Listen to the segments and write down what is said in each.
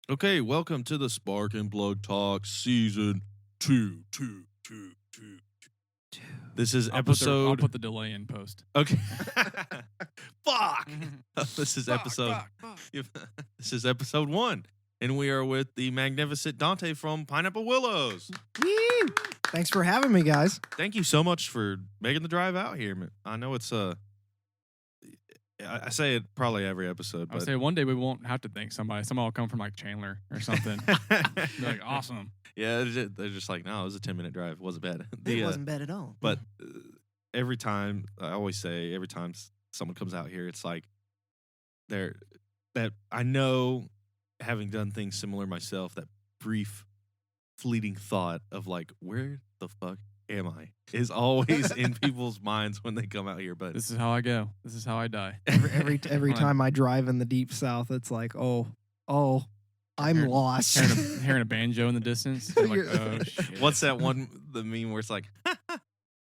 Okay, welcome to the Spark and Plug Talk Season 2. This is I'll episode... put the delay in post. Okay. Fuck! This is episode... This is episode 1. And we are with the magnificent Dante from Pineapple Willows. Woo! Thanks for having me, guys. Thank you so much for making the drive out here. I know it's... I say it probably every episode, but... I'll say one day we won't have to thank somebody. Somebody will come from like Chandler or something. Be like, awesome. Yeah, they're just like, no, it was a 10-minute drive. It wasn't bad. It wasn't bad at all. But every time, I always say, every time someone comes out here, it's like, that I know, having done things similar myself, that brief, fleeting thought of like, where the fuck am I? Is always in people's minds when they come out here. But this is how I go. This is how I die. Every time I drive in the deep south, it's like, oh, I'm lost. Hearing a banjo in the distance. I'm like, oh shit. What's that one, the meme where it's like,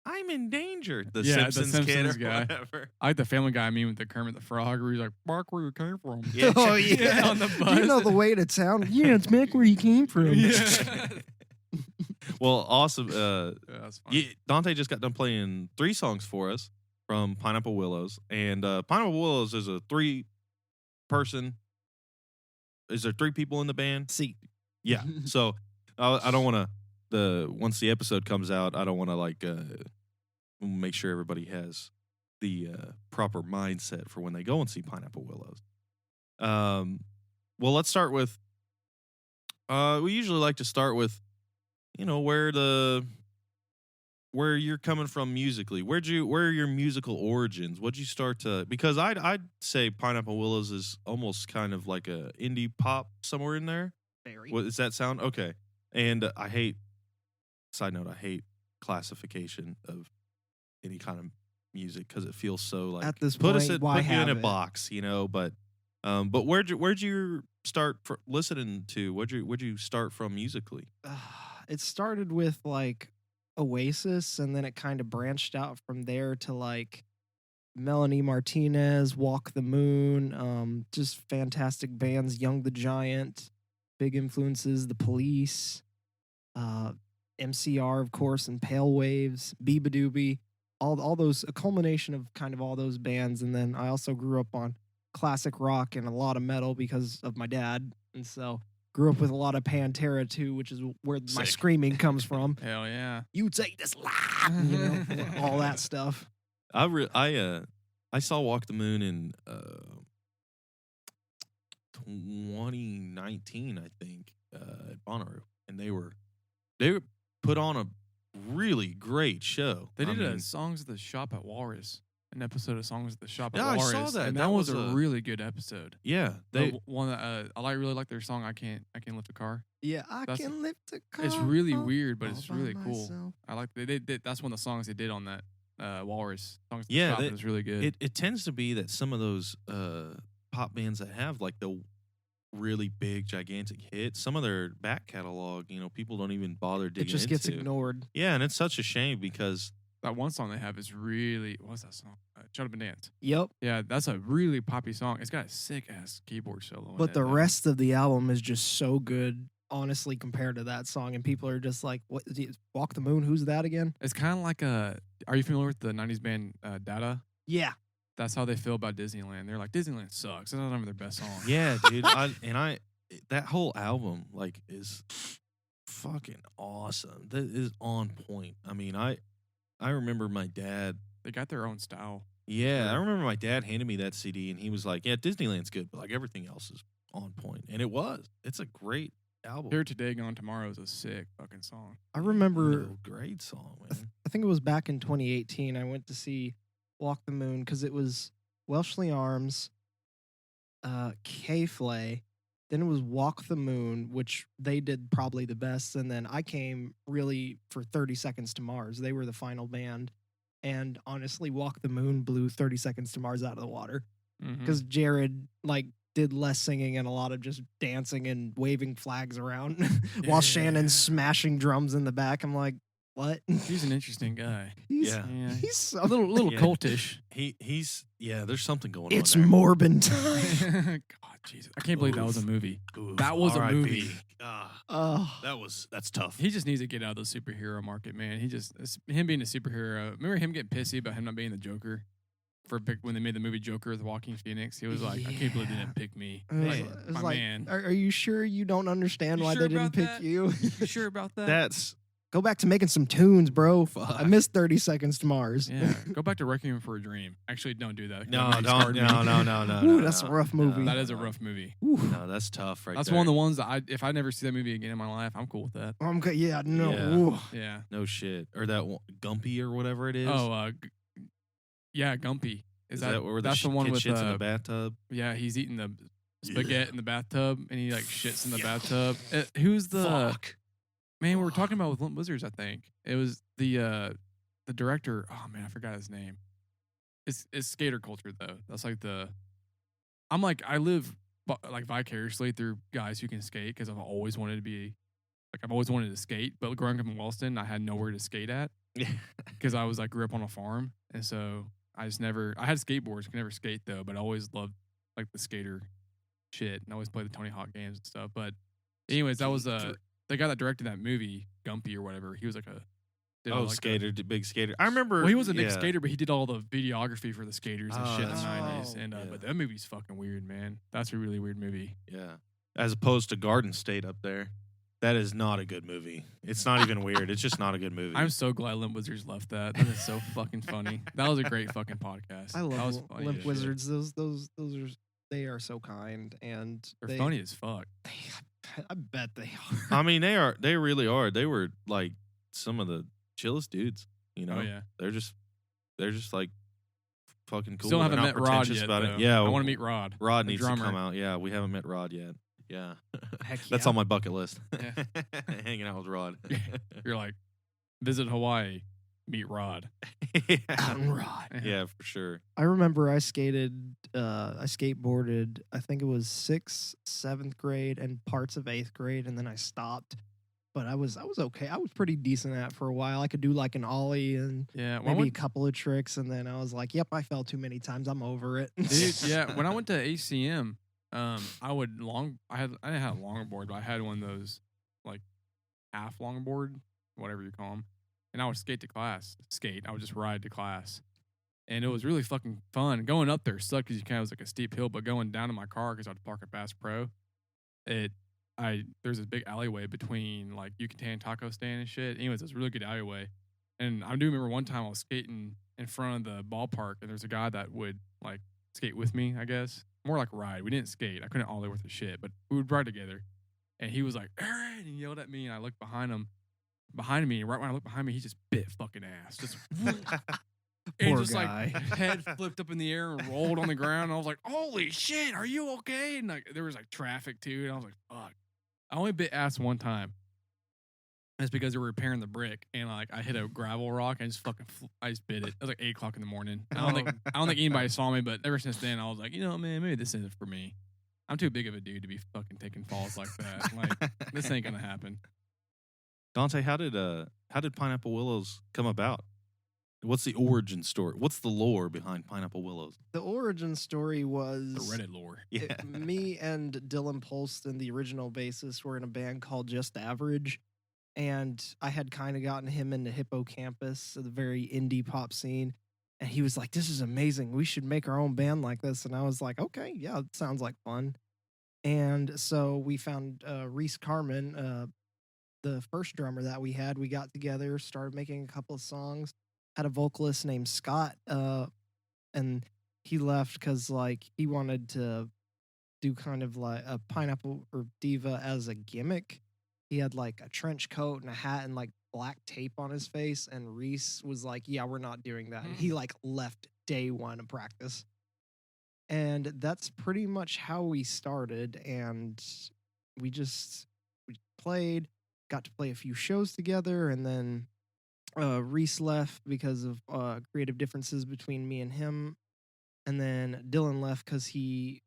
I'm in danger. The Simpsons kid or guy. whatever. I like the Family Guy meme with the Kermit the Frog where he's like, "Mark, where you came from?" Yeah. Oh yeah, on the bus. Do you know the way to town? Yeah, it's back where you came from. Yeah. Well, awesome. That's fun. Dante just got done playing 3 songs for us from Pineapple Willows. And Pineapple Willows is a 3-person. Is there 3 people in the band? See. Yeah. So I don't want to, once the episode comes out, I don't want to like make sure everybody has the proper mindset for when they go and see Pineapple Willows. Well, let's start with, we usually like to start with, where you're coming from musically. Where are your musical origins? What'd you start to, because I'd say Pineapple Willows is almost kind of like a indie pop somewhere in there. Very. What does that sound? Okay. And I hate classification of any kind of music because it feels so like, at this put point, why you in have a it? box, but where'd you start listening to? Where'd you start from musically? It started with like Oasis, and then it kind of branched out from there to like Melanie Martinez, Walk the Moon, just fantastic bands. Young the Giant, big influences. The Police, MCR, of course, and Pale Waves, Biba Doobie, all those, a culmination of kind of all those bands. And then I also grew up on classic rock and a lot of metal because of my dad, and so grew up with a lot of Pantera too, which is where my screaming comes from. Hell yeah. You take this life, all that stuff. I saw Walk the Moon in 2019, I think, at Bonnaroo, and they put on a really great show. They did Songs of the Shop at Walrus. An episode of Songs at the Shop at Yeah, I Walrus. saw that. And That that was was a really good episode. Yeah, The one that I really like their song. I can't lift a car. Yeah, That's- can lift a car. It's really all weird, but by it's really cool. myself. I like they did. That's one of the songs they did on that Walrus Songs. At the Yeah, Shop. It was really good. it tends to be that some of those pop bands that have like the really big, gigantic hits, some of their back catalog, people don't even bother It digging just gets into. ignored. Yeah, and it's such a shame because That one song they have is really, what's that song? Shut Up and Dance. Yep. Yeah, that's a really poppy song. It's got a sick ass keyboard solo. in But it, the though. rest of the album is just so good, honestly, compared to that song. And people are just like, "What? Walk the Moon? Who's that again?" It's kind of like a. Are you familiar with the '90s band Dada? Yeah. That's how they feel about Disneyland. They're like, Disneyland sucks. That's not even their best song. yeah, dude, that whole album like is fucking awesome. That is on point. I mean, I remember my dad. They got their own style. Yeah, I remember my dad handed me that CD, and he was like, "Yeah, Disneyland's good, but like everything else is on point." And it was. It's a great album. Here Today, Gone Tomorrow is a sick fucking song. I remember, No, great song, man. I think it was back in 2018, I went to see Walk the Moon because it was Welshly Arms, K-Flay, then it was Walk the Moon, which they did probably the best, and then I came really for 30 Seconds to Mars. They were the final band, and honestly, Walk the Moon blew 30 Seconds to Mars out of the water Mhm. because Jared did less singing and a lot of just dancing and waving flags around while Shannon's smashing drums in the back. I'm like, what? He's an interesting guy. He's, Yeah. Yeah. he's so, A little Yeah. cultish. He's there's something going it's on there. Morbin time. God Jesus, I can't believe that was a movie. Oof. That was a R.I.P. movie. That's tough. He just needs to get out of the superhero market, man. Him being a superhero. Remember him getting pissy about him not being the Joker when they made the movie Joker with Joaquin Phoenix? He was like, I can't believe they didn't pick me. It was my like, man. Are you sure you don't understand You why sure they didn't about pick that? you? You sure about that? That's Go back to making some tunes, bro. Fuck. I missed 30 Seconds to Mars. Yeah, go back to Requiem for a Dream. Actually, don't do that. no, That don't, scarred me. no. Ooh, that's a rough movie. That is a rough movie. No, that's tough, right? That's there. one of the ones that if I never see that movie again in my life, I'm cool with that. I'm good. Yeah, no. Yeah. Ooh. Yeah. No shit, or that one, Gumpy or whatever it is. Oh, yeah, Gumpy. Is that where that's the one kid with shits in the bathtub? Yeah, he's eating the spaghetti in the bathtub, and he like shits in the bathtub. Who's the Fuck. man? We were talking about with Limp Wizards. I think it was the director. Oh man, I forgot his name. It's skater culture though. That's like I live like vicariously through guys who can skate because I've always wanted to skate. But growing up in Wellston, I had nowhere to skate at because I was grew up on a farm, and so I had skateboards, could never skate though, but I always loved like the skater shit and I always played the Tony Hawk games and stuff. But anyways, that was the guy that directed that movie, Gumpy or whatever. He was skater, big skater. I remember. Well, he was a big skater, but he did all the videography for the skaters and shit in the that's right. 90s. And but that movie's fucking weird, man. That's a really weird movie. Yeah. As opposed to Garden State up there. That is not a good movie. It's not even weird. It's just not a good movie. I'm so glad Limp Wizards left that. That is so fucking funny. That was a great fucking podcast. I That love was funny Limp as Wizards. Those are they are so kind and They're funny as fuck. I bet they are. I mean, they really are. They were like some of the chillest dudes. You know, Oh yeah. they're just like fucking cool. Still They're haven't not met Rod pretentious yet. about Though. it. Yeah, I want to meet Rod. Rod the needs to drummer. come out. Yeah, we haven't met Rod yet. Yeah, Heck that's yeah. on my bucket list. Yeah. Hanging out with Rod. You're like, visit Hawaii, meet Rod. Rod. Yeah, for sure. I remember I skateboarded, I think it was 6th, 7th grade and parts of 8th grade, and then I stopped. But I was okay. I was pretty decent at it for a while. I could do like an ollie and Yeah, maybe a couple of tricks, and then I was like, yep, I fell too many times. I'm over it. dude. Yeah, when I went to ACM, I didn't have a longboard, but I had one of those like half longboard, whatever you call them, and I would skate to class. I would just ride to class, and it was really fucking fun. Going up there sucked because it was like a steep hill, but going down to my car because I'd park at Bass Pro, there's this big alleyway between like Yucatan taco stand and shit. Anyways, it's a really good alleyway, and I do remember one time I was skating in front of the ballpark, and there's a guy that would like skate with me, I guess. More like ride. We didn't skate. I couldn't ollie worth of shit, but we would ride together. And he was like, Aaron, and he yelled at me, and I looked behind me, and right when I looked behind me, he just bit fucking ass. Just and Poor just guy. like head flipped up in the air and rolled on the ground. And I was like, holy shit, are you okay? And like there was like traffic too, and I was like, fuck. I only bit ass one time. That's because they were repairing the brick, and like I hit a gravel rock and I just bit it. It was like 8:00 in the morning. I don't think anybody saw me, but ever since then I was like, you know, man, maybe this isn't for me. I'm too big of a dude to be fucking taking falls like that. Like this ain't gonna happen. Dante, how did Pineapple Willows come about? What's the origin story? What's the lore behind Pineapple Willows? The origin story was The Reddit lore. Yeah. me and Dylan Polston, the original bassist, were in a band called Just Average. And I had kind of gotten him into Hippocampus, the very indie pop scene. And he was like, this is amazing. We should make our own band like this. And I was like, okay, yeah, it sounds like fun. And so we found Reese Carmen, the first drummer that we had. We got together, started making a couple of songs, had a vocalist named Scott. And he left because like he wanted to do kind of like a Pineapple or Diva as a gimmick. He had like a trench coat and a hat and like black tape on his face. And Reese was like, yeah, we're not doing that. And he like left day one of practice. And that's pretty much how we started. And we played, got to play a few shows together. And then Reese left because of creative differences between me and him. And then Dylan left because he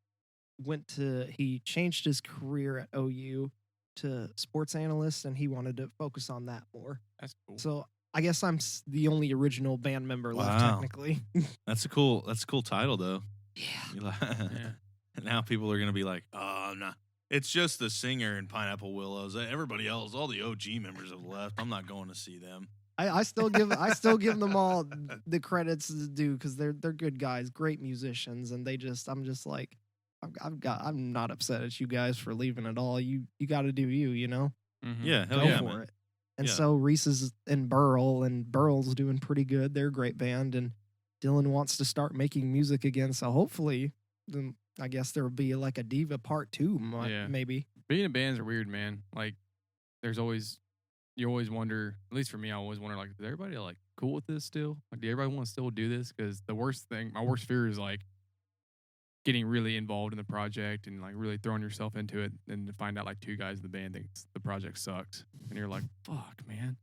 changed his career at OU to sports analyst, and he wanted to focus on that more. That's cool. So I guess I'm the only original band member left, Wow. technically. That's a cool title though. Yeah. Yeah. And now people are going to be like, oh, no. It's just the singer in Pineapple Willows. Everybody else, all the OG members have left. I'm not going to see them. I still give them all the credits due because they're good guys, great musicians, and I'm just like I'm not upset at you guys for leaving at all. You got to do you, you know. Mhm. Yeah, hell Go yeah, for man. it. And Yeah. so Reese is in Burl, and Burl's doing pretty good. They're a great band, and Dylan wants to start making music again. So hopefully, then I guess there will be like a Diva Part 2, Yeah. maybe. Being in bands are weird, man. Like, you always wonder, at least for me, I always wonder, like, is everybody, like, cool with this still? Like, do everybody want to still do this? Because my worst fear is, like, getting really involved in the project and, like, really throwing yourself into it and to find out, like, 2 guys in the band thinks the project sucks. And you're like, fuck, man.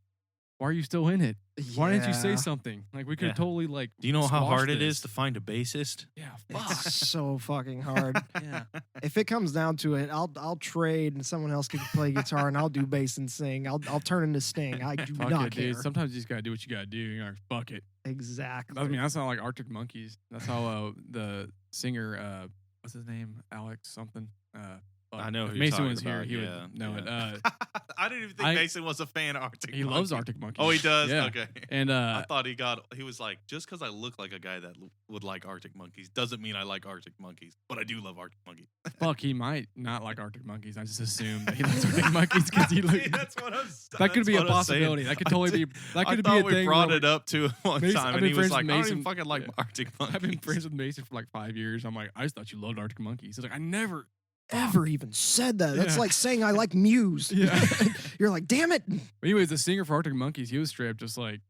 Why are you still in it? Why didn't you say Yeah. something? Like, we could Yeah. have totally, like, Do you know how squashed hard it this. is to find a bassist? Yeah, fuck. It's so fucking hard. Yeah. If it comes down to it, I'll trade and someone else can play guitar and I'll do bass and sing. I'll turn into Sting. I do Fuck not it, care. dude. Sometimes you just gotta do what you gotta do. You're like, fuck it. Exactly. I mean, that's not like Arctic Monkeys. That's how the singer, what's his name? Alex something. I know if who you're Mason talking was here, about, he yeah, would know yeah. it. I didn't even think I- Mason was a fan of Arctic He Monkeys. loves Arctic Monkeys. Oh, he does? Yeah. Okay. And I thought he was like, just because I look like a guy that would like Arctic Monkeys doesn't mean I like Arctic Monkeys, but I do love Arctic Monkeys. fuck, he might not like Arctic Monkeys. I just assume that he likes Arctic Monkeys because he look. That's what I'm That could be a possibility. That could totally be. That could be a I thought we thing. brought where it up to one Mason- time, I've and been he was friends like, with I don't Mason- even fucking like yeah. Arctic Monkeys. I've been friends with Mason for like 5 years. I'm like, I just thought you loved Arctic Monkeys. He's like, I never. Ever even said that? That's Yeah. like saying I like Muse. Yeah. You're like, damn it. But anyways, the singer for Arctic Monkeys, he was straight up just like,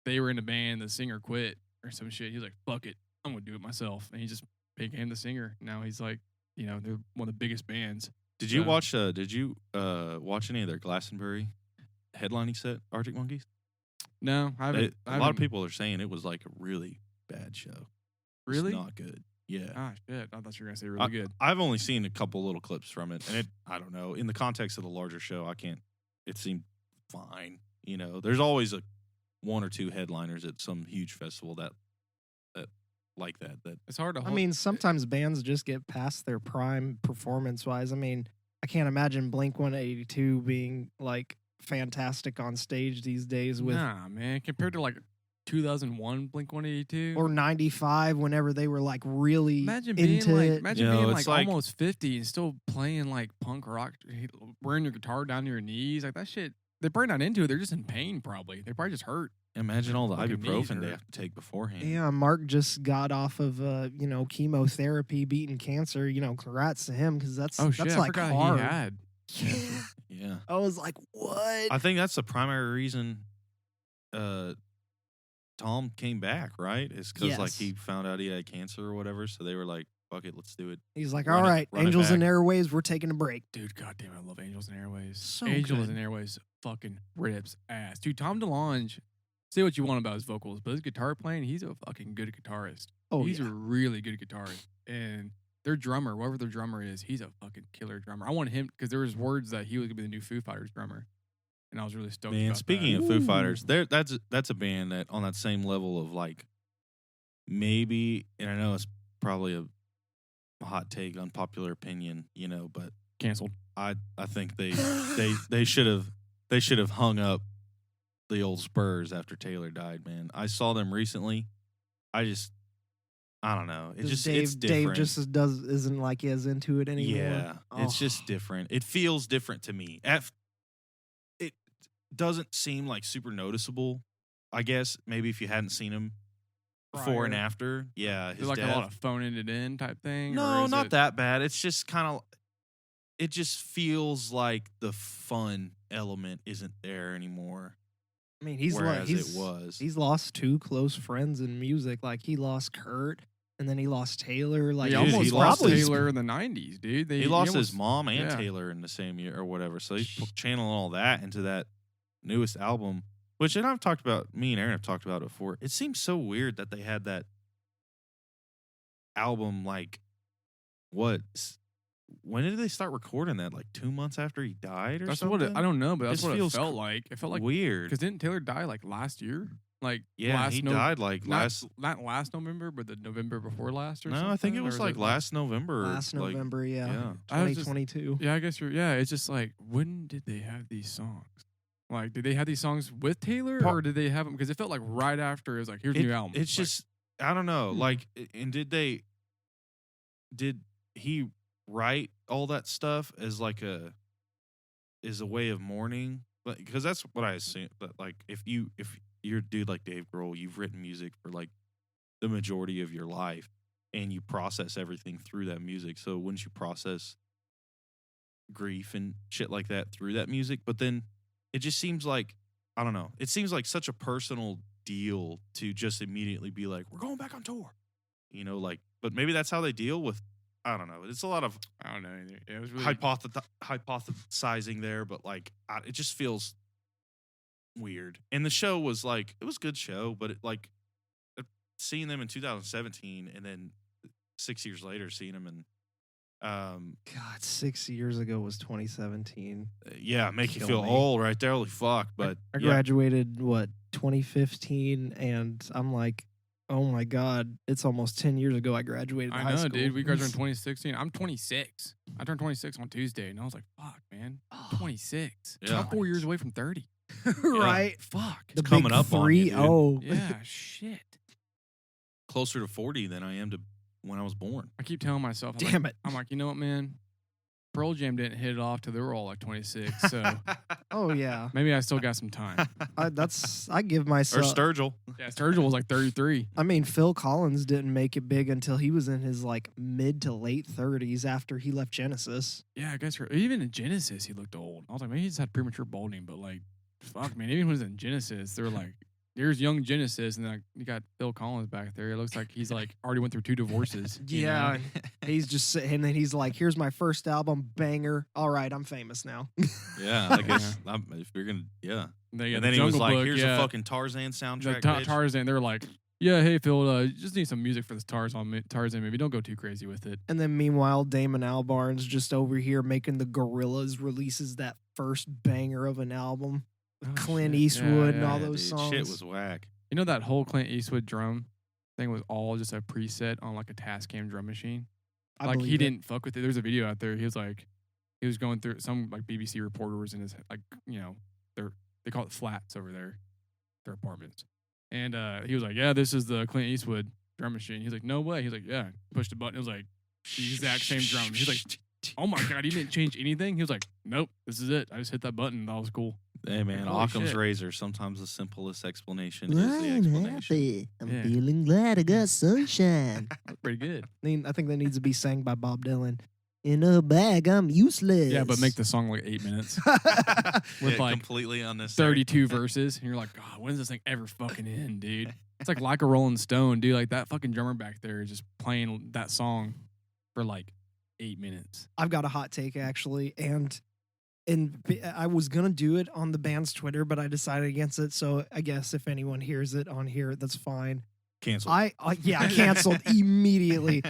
they were in a band, the singer quit or some shit. He was like, fuck it, I'm gonna do it myself. And he just became the singer. Now he's like, they're one of the biggest bands. Did you So- watch? Watch any of their Glastonbury headlining set? Arctic Monkeys. No, I haven't. A lot of people are saying it was like a really bad show. It's Really? not good. Yeah. Ah, shit. I thought you were gonna say really good. I've only seen a couple little clips from it, and I don't know. In the context of the larger show, it seemed fine. There's always one or two headliners at some huge festival that like that. It's hard to. I mean, sometimes bands just get past their prime performance wise. I mean, I can't imagine Blink 182 being like fantastic on stage these days with nah, man. Compared to like 2001 Blink 182, or 95 whenever they were like really imagine being into like, it. imagine You know, being it's like like- almost 50 and still playing like punk rock, wearing your guitar down to your knees, like that shit. They're probably not into it. They're just in pain. Probably they probably just hurt. Imagine all the Fucking knees ibuprofen they hurt. have to take beforehand. Yeah, Mark just got off of chemotherapy, beating cancer. Congrats to him because that's Oh shit! that's I like forgot hard. he had. Yeah. I was like, what? I think that's the primary reason Tom came back, right? Is because like Yes. he found out he had cancer or whatever. So they were like, fuck it, let's do it. He's like, Run all it- right, run it Angels and back. Airwaves, we're taking a break. Dude, goddamn, I love Angels and Airways. So Angels good. and Airways fucking rips ass. Dude, Tom DeLonge, say what you want about his vocals, but his guitar playing, he's a fucking good guitarist. Oh, he's yeah. a really good guitarist. And their drummer, whoever their drummer is, he's a fucking killer drummer. I want him, because there was words that he was going to be the new Foo Fighters drummer. And I was really stoked Man, about speaking that. of Foo Fighters, that's a band that on that same level of like maybe, and I know it's probably a hot take, unpopular opinion, but Canceled. I think they should have hung up the old Spurs after Taylor died, man. I saw them recently. I don't know. It's Dave different. just isn't like as into it anymore. Yeah, it's Oh. just different. It feels different to me. It doesn't seem like super noticeable. I guess maybe if you hadn't seen him before and Prior. after, yeah, Is his it like death. a lot of phoning it in type thing? or No, is not it- that bad. It's just kind of. It just feels like the fun element isn't there anymore. I mean, he's whereas he's it was. he's lost two close friends in music. Like he lost Kurt, and then he lost Taylor. Like He Dude, almost he lost lost his- Taylor in the 90s, dude. He lost his almost- mom and yeah. Taylor in the same year or whatever. So he's channeling all that into that newest album, which, and I've talked about, me and Aaron have talked about it before. It seems so weird that they had that album, like, when did they start recording that? Like 2 months after he died or That's something? what I don't know, but that's Just what it feels felt like. It felt like weird. because didn't Taylor die like last year? Like Yeah, he died like not, last. not last November, but the November before last or No, something. I think it Or was is like last November. Last like, November, yeah. I was just- 2022. Yeah, I guess yeah. It's just like, when did they have these songs? Like, did they have these songs with Taylor, or did they have them? Because it felt like right after it was like, here's a new album. It's like, just I don't know. Like, and did he write all that stuff as like a way of mourning? Because that's what I assume. That like if you're a dude like Dave Grohl, you've written music for like the majority of your life, and you process everything through that music. So wouldn't you process grief and shit like that through that music? But then it just seems like, I don't know. It seems like such a personal deal to just immediately be like, we're going back on tour. You know, like, but maybe that's how they deal with, I don't know. It's a lot of I don't know either. It was really hypothesizing there, but like, it just feels weird. And the show was like, it was a good show, but it like, seeing them in 2017 and then 6 years later seeing them in God, 6 years ago was 2017. yeah, make you Kill feel me. old right there. Holy fuck. But I yeah. graduated 2015, and I'm like, oh my God, it's almost 10 years ago I graduated I high know, school. dude. We graduated in 2016. I'm 26. I turned 26 on Tuesday, and I was like, fuck, man. I'm 26. Yeah. I'm 4 years away from 30. right? Fuck. The coming big up on three. you, dude. Oh, Yeah, shit. Closer to 40 than I am to when I was born. I keep telling myself, damn it. I'm like, you know what, man? Pearl Jam didn't hit it off till they were all like 26, so Oh yeah. maybe I still got some time. I give Or myself. Sturgill. Yeah, Sturgill was like 33. I mean, Phil Collins didn't make it big until he was in his like mid to late 30s after he left Genesis. Yeah, I guess even in Genesis, he looked old. I was like, maybe he just had premature balding, but like, fuck, man. Even when he was in Genesis, they were like, there's young Genesis, and then you got Phil Collins back there. It looks like he's like already went through 2 divorces. you know? He's just sitting, and then he's like, "Here's my first album, banger. All right, I'm famous now." Yeah, I guess if you're gonna, yeah. They got And the then he was Jungle like, Book, "Here's yeah. a fucking Tarzan The soundtrack." bitch. Tarzan. They're like, yeah, hey Phil, you just need some music for this Tarzan movie. Don't go too crazy with it. And then meanwhile, Damon Albarn's just over here making the Gorillaz releases that first banger of an album. Oh, Clint shit. Eastwood and Yeah, all Yeah, those dude, songs. Shit was whack. You know that whole Clint Eastwood drum thing was all just a preset on like a Tascam drum machine. I Like believe he it. didn't fuck with it. There's a video out there. He was going through some like BBC reporters in his like they call it flats over there, their apartments, and he was like, yeah, this is the Clint Eastwood drum machine. He's like, no way. He's like, yeah. Pushed the button. It was like the exact same drum. He's like, oh my God, you didn't change anything? He was like, nope, this is it. I just hit that button. That was cool. Hey man, Holy Occam's shit. razor. Sometimes the simplest explanation is the explanation. happy. I'm Yeah. feeling glad I got sunshine. That's pretty good. I think that needs to be sang by Bob Dylan. In a bag, I'm useless. Yeah, but make the song like 8 minutes with Yeah, like completely unnecessary. 32 verses, and you're like, God, when does this thing ever fucking end, dude? It's like a Rolling Stone, dude. Like that fucking drummer back there is just playing that song for like 8 minutes. I've got a hot take actually, and I was gonna do it on the band's Twitter, but I decided against it. So I guess if anyone hears it on here, that's fine. Cancel. I canceled immediately.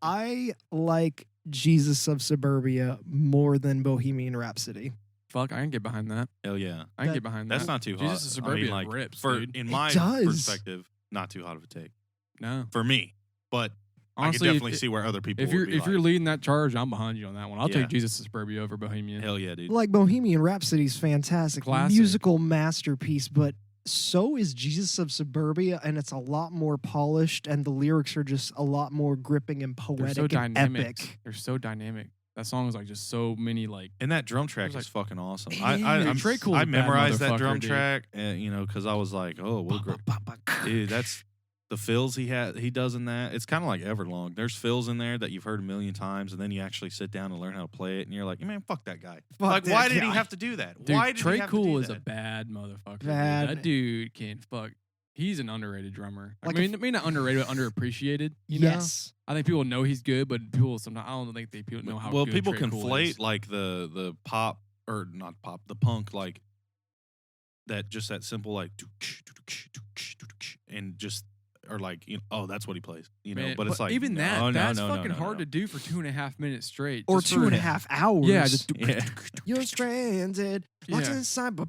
I like Jesus of Suburbia more than Bohemian Rhapsody. Fuck, I can get behind that. Hell yeah. I can get behind that. That's not too hot. Jesus of Suburbia like, rips, for dude. in It my does. perspective, not too hot of a take No. for me. But Honestly, I can definitely see where other people. if you're would be you're leading that charge, I'm behind you on that one. I'll Yeah. take Jesus of Suburbia over Bohemian. hell yeah, dude. Like Bohemian Rhapsody's fantastic, Classic. musical masterpiece, but so is Jesus of Suburbia, and it's a lot more polished, and the lyrics are just a lot more gripping and They're poetic so and dynamic. epic. They're so dynamic. That song is like just so many like. And that drum track It was is fucking awesome. It I'm is. Trey Cool's I a bad memorized that motherfucker, drum dude. track, because I was like, oh, what dude, that's the fills he does in that. It's kind of like Everlong. There's fills in there that you've heard a million times, and then you actually sit down and learn how to play it, and you're like, man, fuck that guy. Fuck Like, that why did he guy. have to do that? Dude, Why did Trey he have Cool to do is that? a bad motherfucker. dude. Bad. That dude can fuck. He's an underrated drummer. Like I mean, maybe not underrated, but underappreciated. You Yes. know? I think people know he's good, but people sometimes I don't think people know how. Well, good people Trey Cool conflate is. like the pop or not pop, the punk, like that simple like and just are like, oh, that's what he plays, Man, but it's like even no, that, no, that's no, no, fucking no, hard no. to do for 2.5 minutes straight. Or just 2.5 hours. Yeah, just Yeah. You're stranded. Locked Yeah. inside. Fuck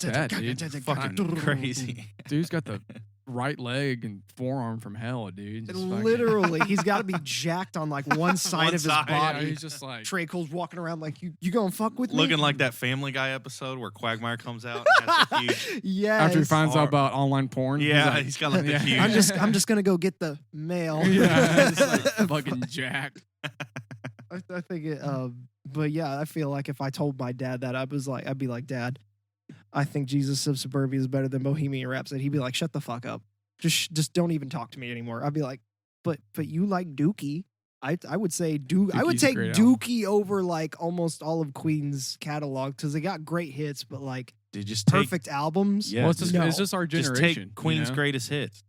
that, dude. Fucking crazy. Dude's got the right leg and forearm from hell, dude. Just fucking- Literally, he's got to be jacked on like one side One of his side, Yeah, body. he's just like Trey Cole's walking around like, you gonna fuck with me? Looking like that Family Guy episode where Quagmire comes out and has a huge. Yes. after he finds Or- out about online porn. Yeah, like, he's got like the Yeah. huge. I'm just gonna go get the mail. yeah, just like fucking jacked. I think it. But yeah, I feel like if I told my dad that, I'd be like, Dad, I think Jesus of Suburbia is better than Bohemian Rhapsody. He'd be like, shut the fuck up. Just don't even talk to me anymore. I'd be like, but you like Dookie. I would say I would Dookie's a take great album. Dookie over like almost all of Queen's catalog because they got great hits, but like Dude, just take, perfect albums. Yeah, Well, it's just, no. it's just our just generation. take Queen's you know? greatest hits.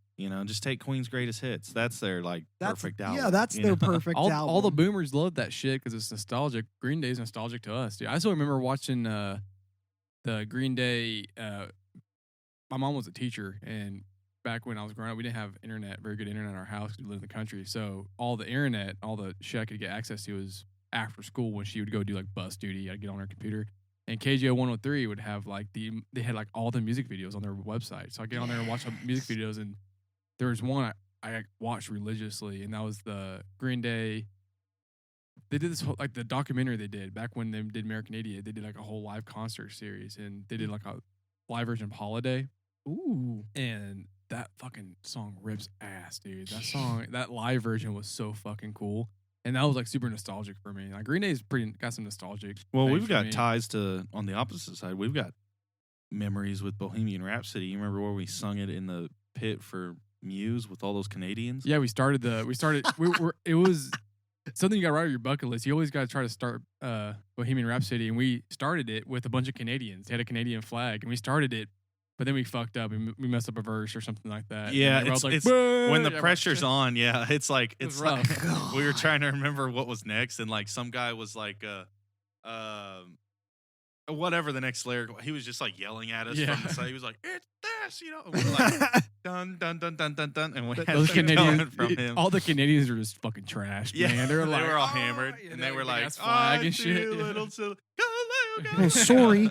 Just take Queen's greatest hits. That's their like That's, perfect album. Yeah, that's you their know? perfect album. All the boomers love that shit because it's nostalgic. Green Day's nostalgic to us, dude. I still remember watching the Green Day. My mom was a teacher, and back when I was growing up, we didn't have very good internet in our house. 'Cause we lived in the country, so all the internet, all the shit I could get access to was after school when she would go do like bus duty. I'd get on her computer. And KGO 103 would have they had like all the music videos on their website. So I get on there and watch the music videos, and there was one I watched religiously, and that was the Green Day. They did this whole, like the documentary they did back when they did American Idiot. They did like a whole live concert series, and they did like a live version of Holiday. Ooh. And that fucking song rips ass, dude. That song, that live version was so fucking cool. And that was like super nostalgic for me. Like Green Day's got some nostalgic. Well, things we've for got me. ties to on the opposite side. We've got memories with Bohemian Rhapsody. You remember where we sung it in the pit for Muse with all those Canadians? Yeah, we were it was something you got right on your bucket list. You always got to try to start Bohemian Rhapsody, and we started it with a bunch of Canadians. They had a Canadian flag, and we started it, but then we fucked up and we messed up a verse or something like that. Yeah, and everyone's it's "Bah!" when the Yeah, pressure's on. Yeah, it's like It was it's like rough. we were trying to remember what was next, and like some guy was like, whatever the next lyric. He was just like yelling at us Yeah. from the side. He was like, "It's this," And we're like, "Dun dun dun dun dun dun," and we had Those to tell Canadians, it from him. all the Canadians were just fucking trash. Yeah, man. They were like, all "Oh," hammered, yeah, and they had were a like, big-ass flag "Oh, and shit. too Yeah. little silly." Oh, sorry.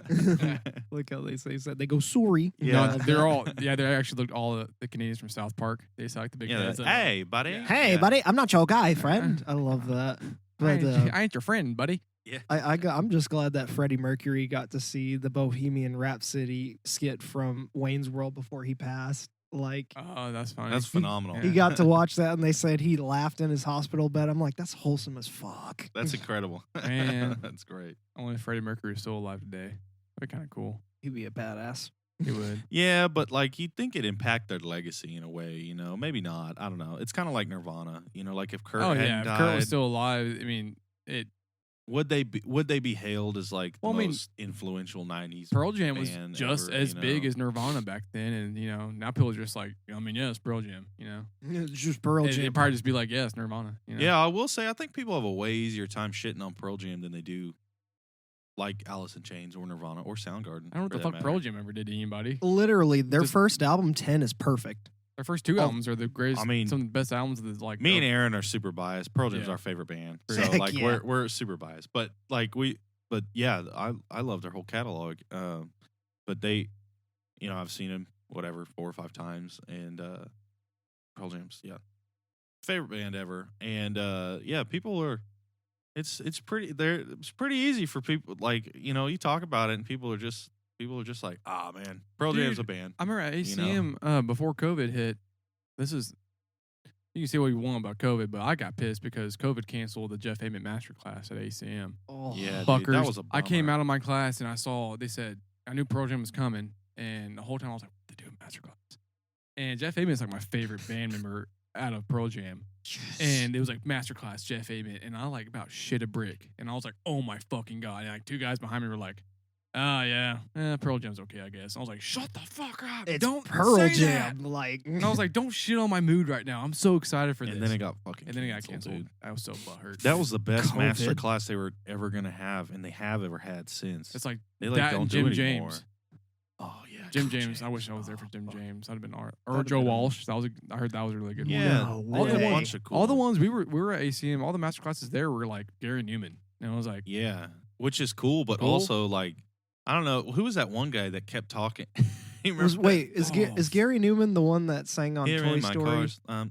Like how they said they go sorry. Yeah. No, they're all. Yeah, they actually looked all the Canadians from South Park. They used to like the big Yeah, heads. hey, buddy. Yeah. Hey, Yeah. buddy, I'm not your guy, friend. I love that. But I ain't your friend, buddy. I'm just glad that Freddie Mercury got to see the Bohemian Rhapsody skit from Wayne's World before he passed. Like Oh, that's funny. That's phenomenal. he got to watch that, and they said he laughed in his hospital bed. I'm like, that's wholesome as fuck. That's incredible. Man. That's great. Only if Freddie Mercury is still alive today. That'd be kind of cool. He'd be a badass. He would. Yeah, but like you'd think it'd impact their legacy in a way, maybe not. I don't know. It's kind of like Nirvana, like if Kurt Oh hadn't yeah, if died, Kurt was still alive. I mean, would they be hailed as like the Well, I mean, most influential '90s? Pearl Jam was band just ever, as big know? as Nirvana back then, and now people are just like, yes, Pearl Jam. It's just Pearl Jam. It'd probably just be like, yes, Nirvana. Yeah, I will say I think people have a way easier time shitting on Pearl Jam than they do like Alice in Chains or Nirvana or Soundgarden. I don't know what the for fuck that Pearl matter. Jam ever did to anybody. Literally, their Just- first album, 10, is perfect. Their first two albums are the greatest. I mean, some of the best albums of the like. Me and Aaron are super biased. Pearl Jam's Yeah. our favorite band, For so Heck like yeah. we're super biased. But like yeah, I love their whole catalog. But they, I've seen them 4 or 5 times, and Pearl Jam's favorite band ever. And people are. It's pretty. It's pretty easy for people. Like you talk about it, and people are just like, ah, man, Pearl Jam's a Dude, band. I remember at ACM before COVID hit. You can say what you want about COVID, but I got pissed because COVID canceled the Jeff Ament masterclass at ACM. Oh, Yeah, dude, Fuckers. that was a I came bummer. out of my class and they said, I knew Pearl Jam was coming. And the whole time I was like, what they doing masterclass? And Jeff Ament is like my favorite band member out of Pearl Jam. And it was like masterclass Jeff Ament. And I like about shit a brick. And I was like, oh my fucking God. And like 2 guys behind me were like, oh yeah, Pearl Jam's okay, I guess. I was like, shut the fuck up. It's Don't Pearl say Jam. that. Like, And I was like, don't shit on my mood right now. I'm so excited for this. And then it got fucking And then it got canceled. dude. I was so butthurt. That was the best COVID. master class they were ever gonna have, and they have ever had since. It's like They like that don't and do Jim it anymore. James. Oh yeah, Jim James. I wish I was there for Jim James. That'd have been art. Or That'd Joe have been- Walsh. I heard that was a really good one. Yeah, No all they the had a way. bunch of cool All the ones. ones we were at ACM. All the master classes there were like Gary Newman, and I was like, Yeah, which is cool, but Cool. also like I don't know who was that one guy that kept talking. You remember that? Wait, Oh. is Gary Newman the one that sang on Here Toy in my Story? cars. Oh,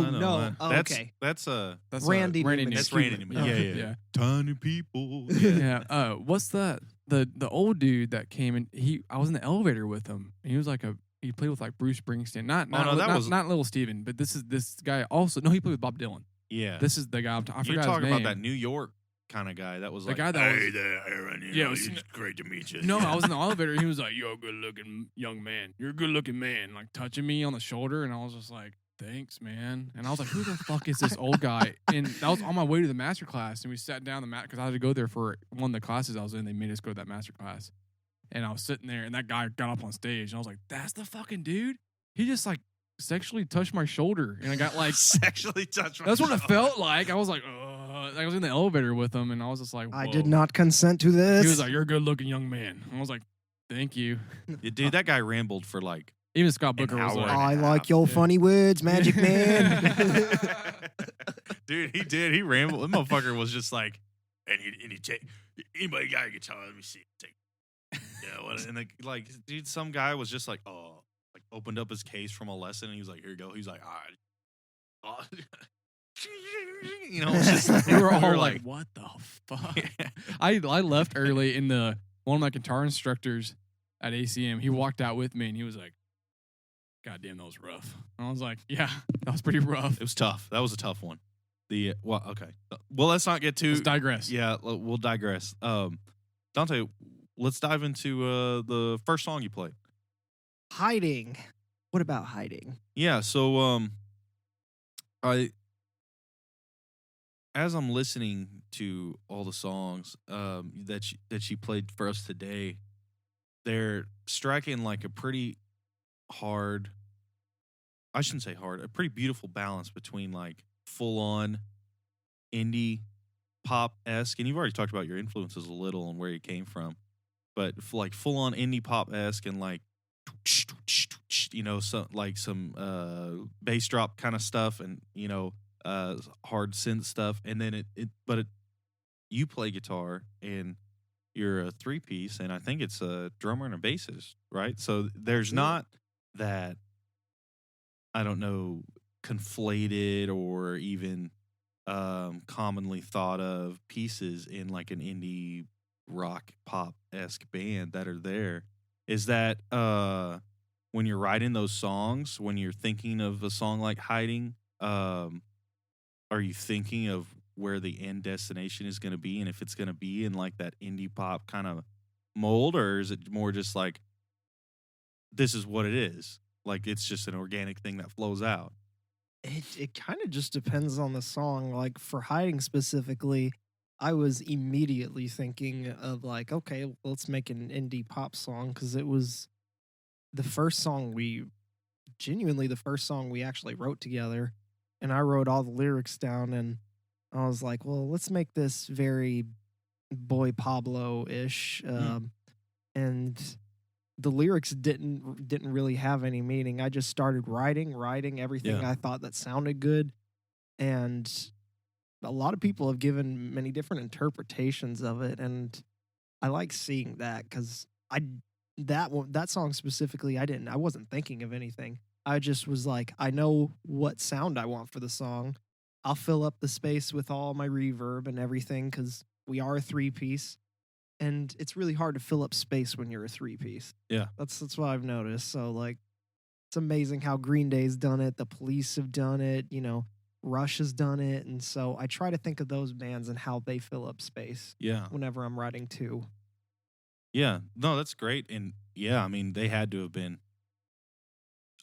no. Oh, that's okay. that's that's Randy Randy Newman. that's Excuse Randy me. Newman. Oh, Yeah, yeah, Tiny people. yeah. What's that? The old dude that came in. I was in the elevator with him. He was like he played with like Bruce Springsteen. Not Little Steven, but this guy also. No, he played with Bob Dylan. Yeah, This is the guy. I forgot you're his talking name. about that New York kind of guy that was The like, guy that hey was- there, Aaron, you Yeah, know, it was- it's great to meet you. No, Yeah. I was in the elevator. And he was like, "You're a good-looking young man. You're a good-looking man." Like touching me on the shoulder, and I was just like, "Thanks, man." And I was like, "Who the fuck is this old guy?" And that was on my way to the master class, and we sat down the mat because I had to go there for one of the classes I was in. They made us go to that master class, and I was sitting there, and that guy got up on stage, and I was like, "That's the fucking dude." He just like sexually touched my shoulder, and I got like, sexually touched. that's what it felt like. I was like, I was in the elevator with him, and I was just like, I "Whoa." did not consent to this. He was like, "You're a good-looking young man." I was like, "Thank you." Yeah, dude, that guy rambled for like. Even Scott Booker was hour like, and a I half. like your Yeah. funny words, Magic Man. Dude, he did. He rambled. That motherfucker was just like, and you take anybody got a guitar? Let me see. Take. Yeah, what? And like, dude, some guy was just like, oh, like opened up his case from a lesson, and he was like, here you go. He's like, all right. You know, it's just, we were all like, "What the fuck?" I left early, and one of my guitar instructors at ACM, he walked out with me, and he was like, "God damn, that was rough." And I was like, "Yeah, that was pretty rough." It was tough. That was a tough one. Okay. Well, let's not get too. Let's digress. Yeah, we'll digress. Dante, let's dive into the first song you played. Hiding. What about hiding? Yeah, so as I'm listening to all the songs that she played for us today, they're striking like a pretty hard, I shouldn't say hard, a pretty beautiful balance between like full on indie pop-esque, and you've already talked about your influences a little and where you came from, but like full on indie pop-esque and like, you know, some bass drop kind of stuff, and you know, hard synth stuff, and then you play guitar and you're a 3-piece, and I think it's a drummer and a bassist, right? So there's not that, I don't know, conflated or even commonly thought of pieces in like an indie rock pop-esque band that are there. Is that when you're writing those songs, when you're thinking of a song like Hiding, are you thinking of where the end destination is going to be, and if it's going to be in like that indie pop kind of mold, or is it more just like, this is what it is, like it's just an organic thing that flows out? It kind of just depends on the song. Like for Hiding specifically, I was immediately thinking of like, okay, let's make an indie pop song, because it was the first song we actually wrote together, and I wrote all the lyrics down, and I was like, well, let's make this very Boy Pablo-ish, and the lyrics didn't really have any meaning. I just started writing everything Yeah. I thought that sounded good, and a lot of people have given many different interpretations of it, and I like seeing that, because that song specifically, I wasn't thinking of anything. I just was like, I know what sound I want for the song. I'll fill up the space with all my reverb and everything, because we are a 3-piece, and it's really hard to fill up space when you're a 3-piece. Yeah. That's what I've noticed. So like, it's amazing how Green Day's done it, the Police have done it, you know, Rush has done it, and so I try to think of those bands and how they fill up space Yeah. whenever I'm writing too. Yeah, no, that's great. And yeah, I mean, they had to have been.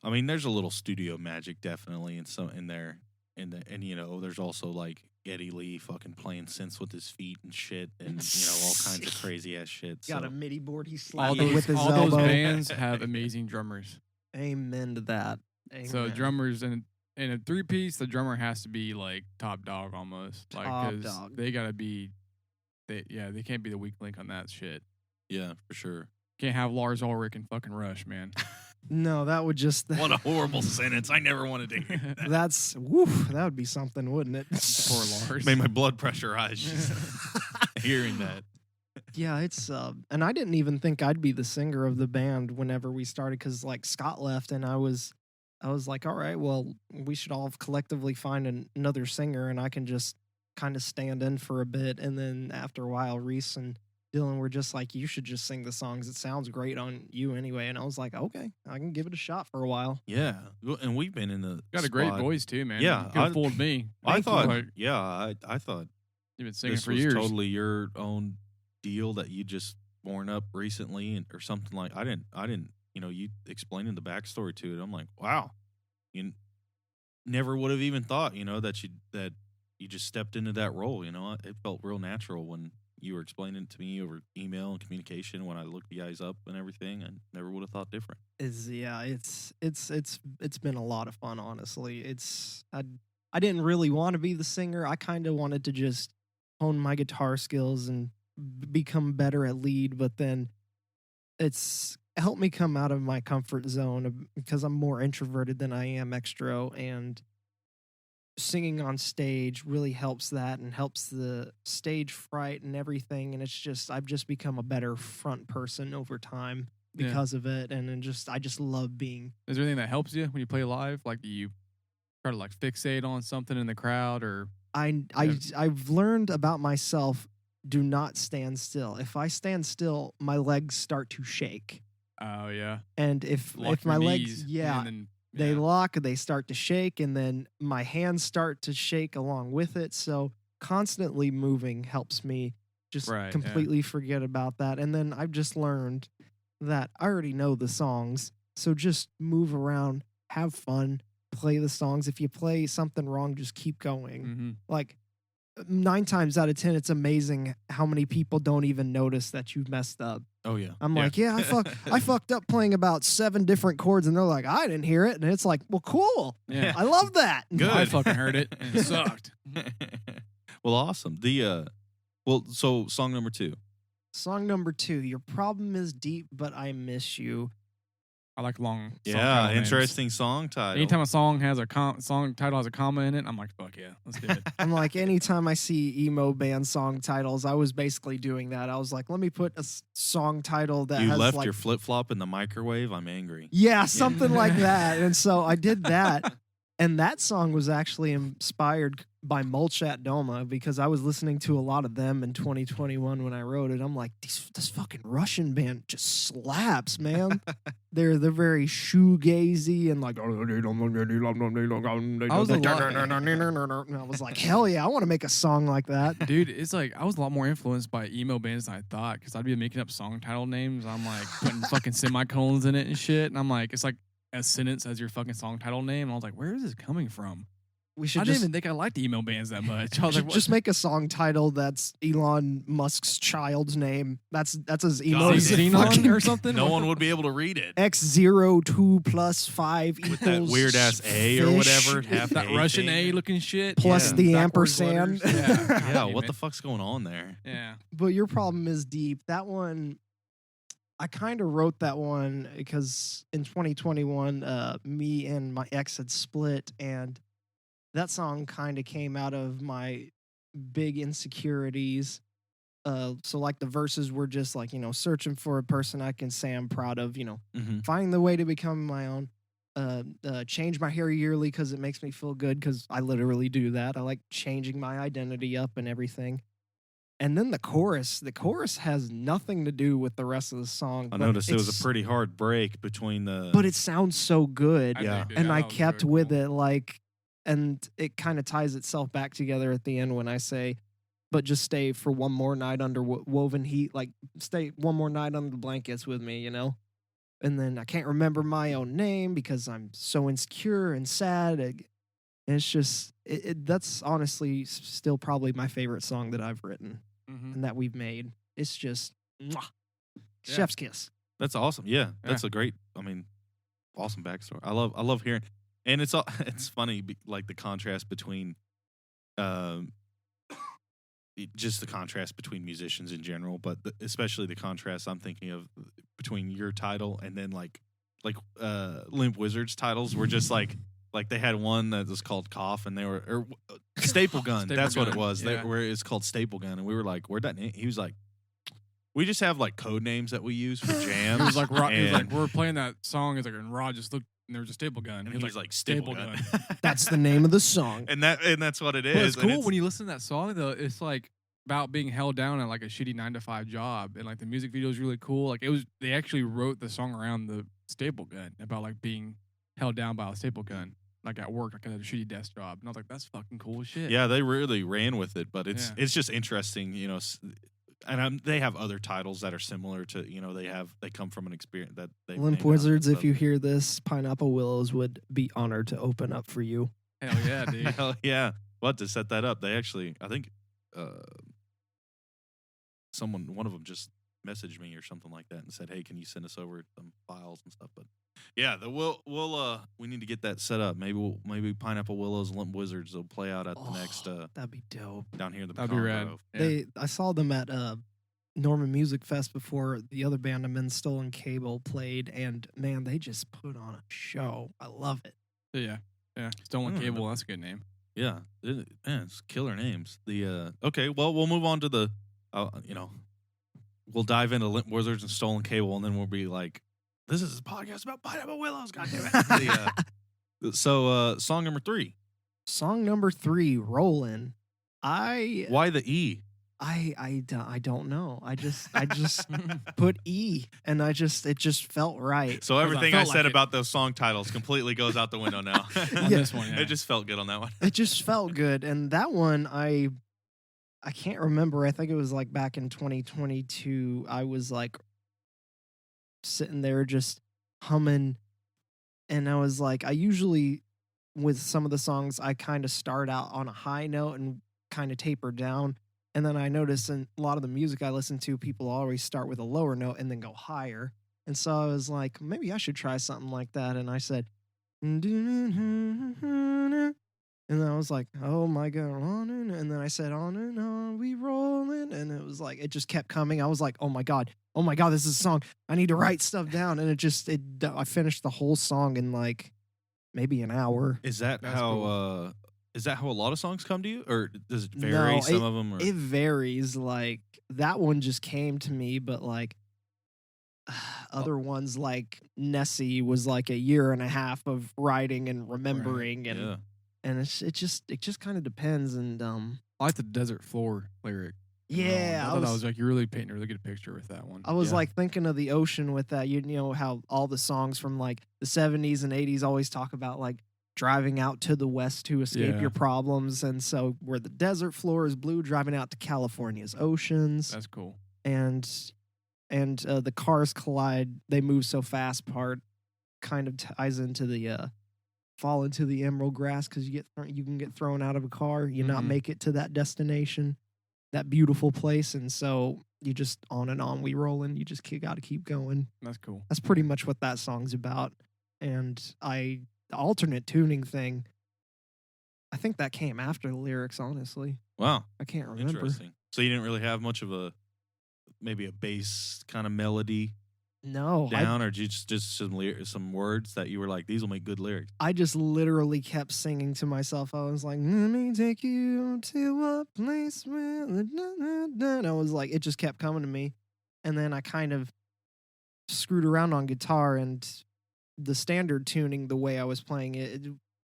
I mean, there's a little studio magic definitely in there, and you know, there's also like Geddy Lee fucking playing synths with his feet and shit, and you know, all kinds of crazy ass shit. Got so. a MIDI board he's All slapping with his those elbow. bands have amazing drummers. Amen to that. So Amen. drummers in a 3-piece, the drummer has to be like top dog almost. Like, Top 'cause dog. they gotta be. They can't be the weak link on that shit. Yeah, for sure. Can't have Lars Ulrich and fucking Rush, man. No, that would just What a horrible sentence. I never wanted to hear that. that's woof, that would be something, wouldn't it? Poor Lars. Made my blood pressure rise just hearing that. Yeah, it's and I didn't even think I'd be the singer of the band whenever we started, because like Scott left and I was like, all right, well, we should all collectively find another singer and I can just kind of stand in for a bit. And then after a while, Reese and Dylan were just like, you should just sing the songs. It sounds great on you anyway. And I was like, okay, I can give it a shot for a while. Yeah. Well, and we've been in the Got a great squad. voice too, man. Yeah, You could have fooled me. I Thank you. thought, Like, I thought you've been singing this for was years. totally your own deal that you just born up recently or something like. I didn't. You explaining the backstory to it. I'm like, wow, you never would have even thought, that you just stepped into that role. It felt real natural when you were explaining it to me over email and communication. When I looked you guys up and everything, I never would have thought different. It's been a lot of fun, honestly. I didn't really want to be the singer. I kind of wanted to just hone my guitar skills and become better at lead, but then it's helped me come out of my comfort zone because I'm more introverted than I am extro, and singing on stage really helps that and helps the stage fright and everything. And I've just become a better front person over time because of it. And I just love being. Is there anything that helps you when you play live? Like, do you try to like fixate on something in the crowd, or I've learned about myself, do not stand still. If I stand still, my legs start to shake. Oh yeah. And if Lock my your legs, knees, and then, they lock, they start to shake, and then my hands start to shake along with it. So constantly moving helps me just completely forget about that. And then I've just learned that I already know the songs. So just move around, have fun, play the songs. If you play something wrong, just keep going. Mm-hmm. Like 9 times out of 10, it's amazing how many people don't even notice that you've messed up. Oh yeah. I'm like, I fucked up playing about 7 different chords, and they're like, I didn't hear it. And it's like, well, cool. Yeah. I love that. Good. I fucking heard it and it sucked. Well, awesome. So song number 2. Song number 2, Your Problem Is Deep, But I Miss You. I like long. Yeah, interesting song title. Anytime a song has song title has a comma in it, I'm like, fuck yeah, let's do it. I'm like, anytime I see emo band song titles, I was basically doing that. I was like, let me put a song title that you has left like, your flip flop in the microwave. I'm angry. yeah, something like that. And so I did that. And that song was actually inspired by Mulch at Doma, because I was listening to a lot of them in 2021 when I wrote it. I'm like, this fucking Russian band just slaps, man. They're very shoegazy and like. I was like, hell yeah, I want to make a song like that. Dude, it's like I was a lot more influenced by emo bands than I thought, because I'd be making up song title names. I'm like putting fucking semicolons in it and shit. And I'm like, it's like a sentence as your fucking song title name. And I was like, where is this coming from? We should I didn't even think I liked emo bands that much. I was like, just make a song title that's Elon Musk's child's name. That's as emo as Xenon or something. No one would be able to read it. X02 plus 5 equals With that weird ass A or whatever. Half that A Russian thing. A looking shit. Plus the Backwards ampersand. letters. Yeah. Yeah, God what damn the it. fuck's going on there? Yeah. But Your Problem Is Deep. That one, I kind of wrote that one because in 2021, me and my ex had split, and that song kind of came out of my big insecurities. So like the verses were just like, searching for a person I can say I'm proud of, finding the way to become my own, change my hair yearly because it makes me feel good, because I literally do that. I like changing my identity up and everything. And then the chorus has nothing to do with the rest of the song. I noticed it was a pretty hard break between the. But it sounds so good. Yeah. And I kept with it, like, and it kind of ties itself back together at the end when I say, but just stay for one more night under woven heat, like stay one more night under the blankets with me, And then I can't remember my own name because I'm so insecure and sad. And it's just, that's honestly still probably my favorite song that I've written and that we've made. It's just, chef's kiss. That's awesome. Yeah, that's a great. Awesome backstory. I love hearing, and it's funny, like the contrast between, just the contrast between musicians in general, but especially the contrast I'm thinking of between your title and then like Limp Wizard's titles were just like they had one that was called Cough, and they were Staple Gun. Staple That's what it Gun, was. yeah. Where it's called Staple Gun, and we were like, "Where'd that name?" He was like, "We just have like code names that we use for jams." He was like, and we're playing that song. It's like, and Rod just looked, and there was a staple gun. he was like Staple Gun. That's the name of the song. and that's what it is. But it's and cool when you listen to that song though. It's like about being held down at like a shitty 9-to-5 job, and like the music video is really cool. Like they actually wrote the song around the staple gun about like being held down by a staple gun, like at work, like at a shitty desk job. And I was like, that's fucking cool as shit. Yeah, they really ran with it, but it's just interesting, you know. And they have other titles that are similar to, you know, they come from an experience that they Limp Wizards, if you hear this, Pineapple Willows would be honored to open up for you. Hell yeah, dude. Hell yeah. What to set that up? They actually, I think, one of them just messaged me or something like that and said, "Hey, can you send us over some files and stuff?" But yeah, we need to get that set up. Maybe Pineapple Willows and Limp Wizards will play out at the next that'd be dope. down here in the That'd be Pecan rad. Grove. Yeah. I saw them at Norman Music Fest before the other band I'm in, Stolen Cable, played, and man, they just put on a show. I love it. Yeah. Stolen Cable. That's a good name. Yeah, it's killer names. Okay, well, we'll move on to the, we'll dive into Limp Wizards and Stolen Cable, and then we'll be like, this is a podcast about Pineapple Willows, goddammit. So, song number 3. Song number 3, Rollin'. Why the E? I don't know. I just put E, and it just felt right. So everything I felt said like it. about those song titles completely goes out the window now. On this one, yeah. It just felt good on that one. It just felt good, and that one I can't remember. I think it was like back in 2022. I was like sitting there just humming, and I was like, I usually with some of the songs I kind of start out on a high note and kind of taper down. And then I noticed in a lot of the music I listen to, people always start with a lower note and then go higher. And so I was like, maybe I should try something like that. And I said, and I was like, oh my God, on and then I said, on and on we rolling. And it was like, it just kept coming. I was like, oh my God, this is a song. I need to write stuff down. And I finished the whole song in like maybe an hour. Is that That's how? cool. Is that how a lot of songs come to you, or does it vary? Some of them, It varies. Like that one just came to me, but like other ones, like Nessie, was like a year and a half of writing and remembering, and it just kind of depends. And I like the Desert Floor lyric. yeah, I thought that was like, you're really painting a really good picture with that one. I was like thinking of the ocean with that. You know how all the songs from like the 70s and 80s always talk about like driving out to the west to escape your problems. And so where the desert floor is blue, driving out to California's oceans. That's cool. And the cars collide, they move so fast part kind of ties into the fall into the emerald grass, because you can get thrown out of a car, you not make it to that destination, that beautiful place. And so you just on and on we rolling. You just got to keep going. That's cool. That's pretty much what that song's about. And the alternate tuning thing, I think that came after the lyrics, honestly. Wow, I can't remember. interesting. So you didn't really have much of maybe a bass kind of melody No, down, or just some words that you were like, these will make good lyrics. I just literally kept singing to myself. I was like, let me take you to a place where... And I was like, it just kept coming to me. And then I kind of screwed around on guitar, and the standard tuning, the way I was playing it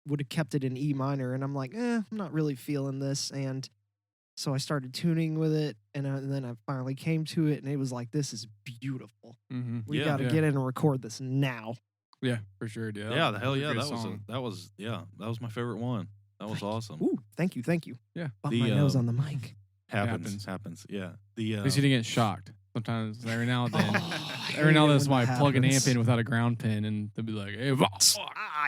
would have kept it in E minor. And I'm like, I'm not really feeling this. And so I started tuning with it, and then I finally came to it, and it was like, this is beautiful. Mm-hmm. We got to get in and record this now. Yeah, for sure, dude. Yeah, the hell was a yeah, great that song. that was my favorite one. That was awesome. Ooh, thank you. Yeah. Bump my nose on the mic. Happens. Yeah. At least you didn't get shocked. Sometimes every now and then, Oh, every now and then, when somebody that plug an amp happens. in without a ground pin, and they'll be like, "Hey,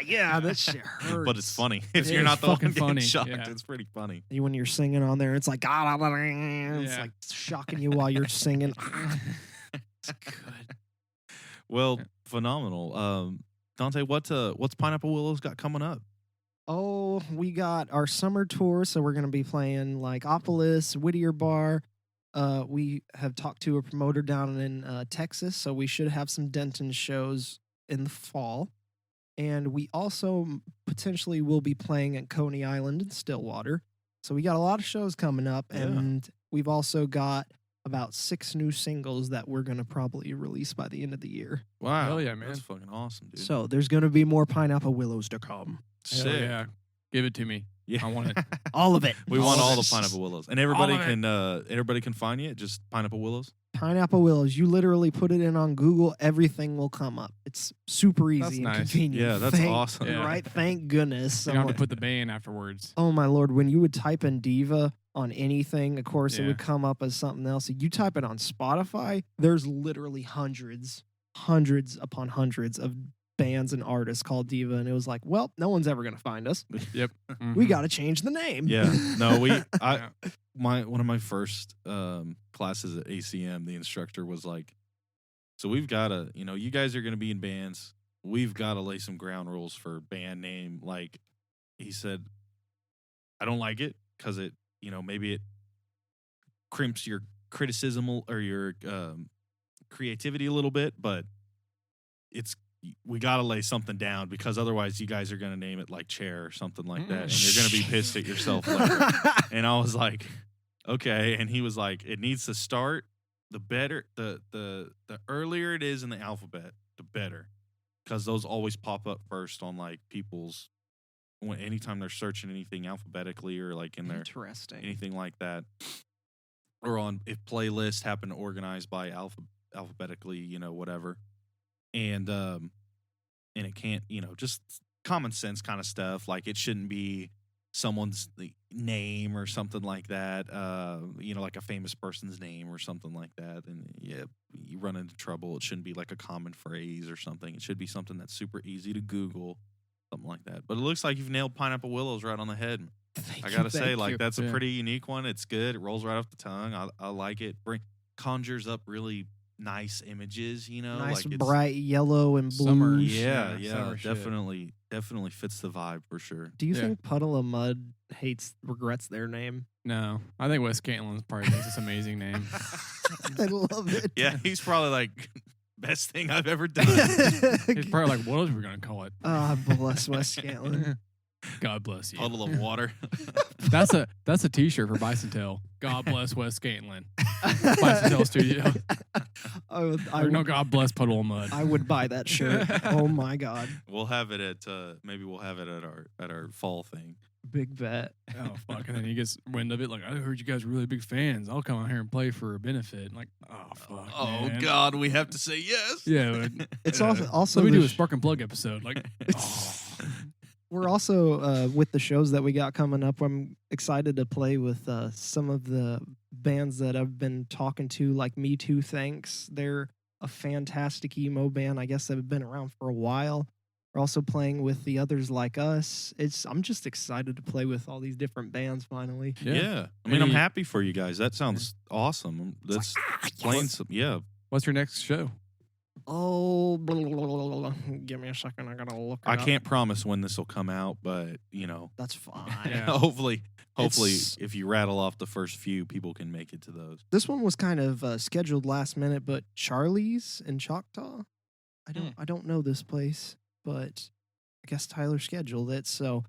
Yeah, that shit hurts. But it's funny. If It you're is not the one fucking getting funny, shocked, yeah. it's pretty funny. When you're singing on there, it's like, it's Yeah. like shocking you while you're singing. It's good. Well, phenomenal. Dante, what's Pineapple Willows got coming up? Oh, we got our summer tour, so we're going to be playing like Opolis, Whittier Bar, We have talked to a promoter down in Texas, so we should have some Denton shows in the fall. And we also potentially will be playing at Coney Island in Stillwater. So we got a lot of shows coming up, Yeah. and we've also got about 6 new singles that we're going to probably release by the end of the year. Wow. Hell yeah, man. That's fucking awesome, dude. So there's going to be more Pineapple Willows to come. Hell Sick. yeah. Give it to me. Yeah. I want it. All of it. We want all of the it. Pineapple Willows. And everybody All of it. everybody can find you at just Pineapple Willows. Pineapple Willows. You literally put it in on Google, everything will come up. It's super easy That's and nice. convenient. Yeah, that's awesome. Yeah. Right? Thank goodness. You don't have someone- to put the band afterwards. Oh my lord, when you would type in diva on anything, of course it Yeah. would come up as something else. You type it on Spotify, there's literally hundreds upon hundreds of bands and artists called diva, and it was like, well, no one's ever gonna find us. Yep. We Mhm. got to change the name. Yeah. No, Yeah. one of my first classes at ACM, the instructor was like, so we've got to, you guys are going to be in bands. We've got to lay some ground rules for band name. Like he said, I don't like it because it, maybe it crimps your criticism or your creativity a little bit, but we got to lay something down because otherwise you guys are going to name it like Chair or something like that. And you're going to be pissed at yourself later. And I was like, okay. And he was like, it needs to start the better, the earlier it is in the alphabet, the better. Because those always pop up first on like people's, anytime they're searching anything alphabetically or like in their Interesting. anything like that. Or on if playlists happen to organize by alphabetically, whatever. And it can't, just common sense kind of stuff. Like it shouldn't be someone's name or something like that. Like a famous person's name or something like that. And yeah, you run into trouble. It shouldn't be like a common phrase or something. It should be something that's super easy to Google, something like that. But it looks like you've nailed Pineapple Willows right on the head. I gotta say, like that's a Yeah. pretty unique one. It's good. It rolls right off the tongue. I like it. Conjures up really nice images. Nice like it's, bright yellow and blue. Summer. Yeah, Yeah, summer shit. definitely fits the vibe for sure. Do you Yeah. think Puddle of Mud regrets their name? No. I think Wes Cantlin's probably makes this amazing name. I love it. Yeah, he's probably like best thing I've ever done. He's probably like, what else are we going to call it? Ah, bless Wes Scantlin. God bless you. Puddle of water. That's a t-shirt for Bison Tail. God bless Wes Scantlin. Bison Tail Studio. God bless Puddle of Mud. I would buy that shirt. Oh my god, We'll have it at maybe we'll have it at our fall thing. big bet. Oh fuck! And then he gets wind of it. Like, I heard you guys are really big fans. I'll come out here and play for a benefit. Like, oh fuck. man. God, we have to say yes. Yeah. It's also Let me do the a spark and plug episode. Like, we're also with the shows that we got coming up. I'm excited to play with some of the bands that I've been talking to, like Me Too Thanks. They're a fantastic emo band. I guess they've been around for a while. We're also playing with the Others Like Us. I'm just excited to play with all these different bands finally. Yeah. I mean, I'm Any- happy for you guys. That sounds awesome. That's playing some. Yeah. what's your next show? Oh, give me a second. I gotta look. I it up. can't promise when this will come out, but That's fine. Yeah. hopefully, It's- if you rattle off the first few, people can make it to those. This one was kind of scheduled last minute, but Charlie's in Choctaw. Hmm. I don't know this place, but I guess Tyler scheduled it, so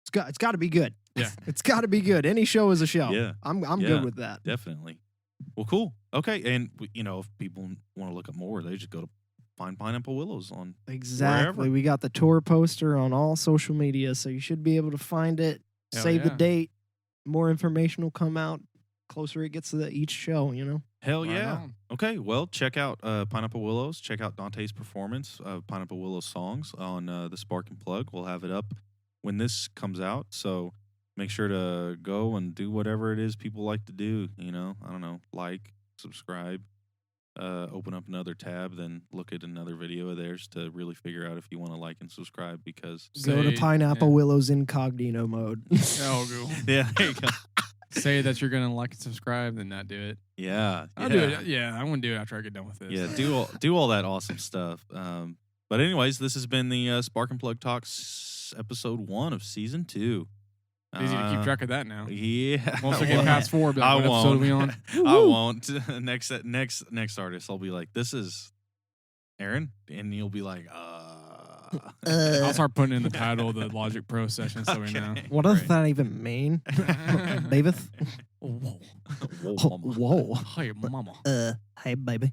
it's got to be good. Yeah. It's got to be good. Any show is a show. Yeah. I'm Yeah. good with that. Definitely. Well, cool. Okay, and if people want to look up more, they just go to find Pineapple Willows on. Exactly. Wherever. We got the tour poster on all social media, so you should be able to find it. Hell Save the yeah. date. More information will come out closer it gets to each show. Hell Right yeah. on. Okay, well, check out Pineapple Willows. Check out Dante's performance of Pineapple Willows songs on the Spark and Plug. We'll have it up when this comes out. So make sure to go and do whatever it is people like to do. I don't know, like, subscribe, open up another tab, then look at another video of theirs to really figure out if you want to like and subscribe because, Go to Say- Pineapple yeah. Willows incognito mode. Oh, cool. yeah, there you go. Say that you're gonna like and subscribe, then not do it. Yeah. I'll do it. Yeah, I want to do it after I get done with this. Yeah, do all that awesome stuff. But anyways, this has been the Spark and Plug Talks episode 1 of season 2. It's easy to keep track of that now. Yeah. Once we get past 4, be like, I what episode are we on? I won't. Next artist, I'll be like, this is Aaron, and you'll be like, I'll start putting in the title of the Logic Pro session so we know. What does that even mean? Davis? Whoa. Whoa. Hey, mama. Hey, baby.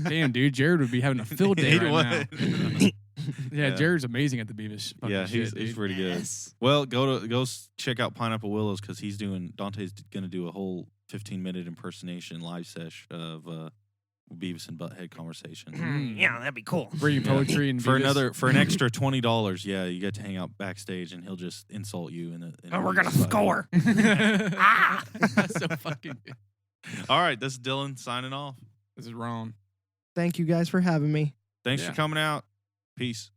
Damn, dude. Jared would be having a field day He right would. now. Yeah, Yeah. Jared's amazing at the Beavis. fucking Yeah, shit, he's dude. pretty good. Well, go check out Pineapple Willows because Dante's gonna do a whole 15-minute impersonation live sesh of Beavis and Butthead conversation. Yeah, that'd be cool. Reading poetry and for Beavis. for an extra $20. Yeah, you get to hang out backstage and he'll just insult you. We're gonna score. That's so fucking good. All right, this is Dylan signing off. This is Ron. Thank you guys for having me. Thanks Yeah. for coming out. Peace.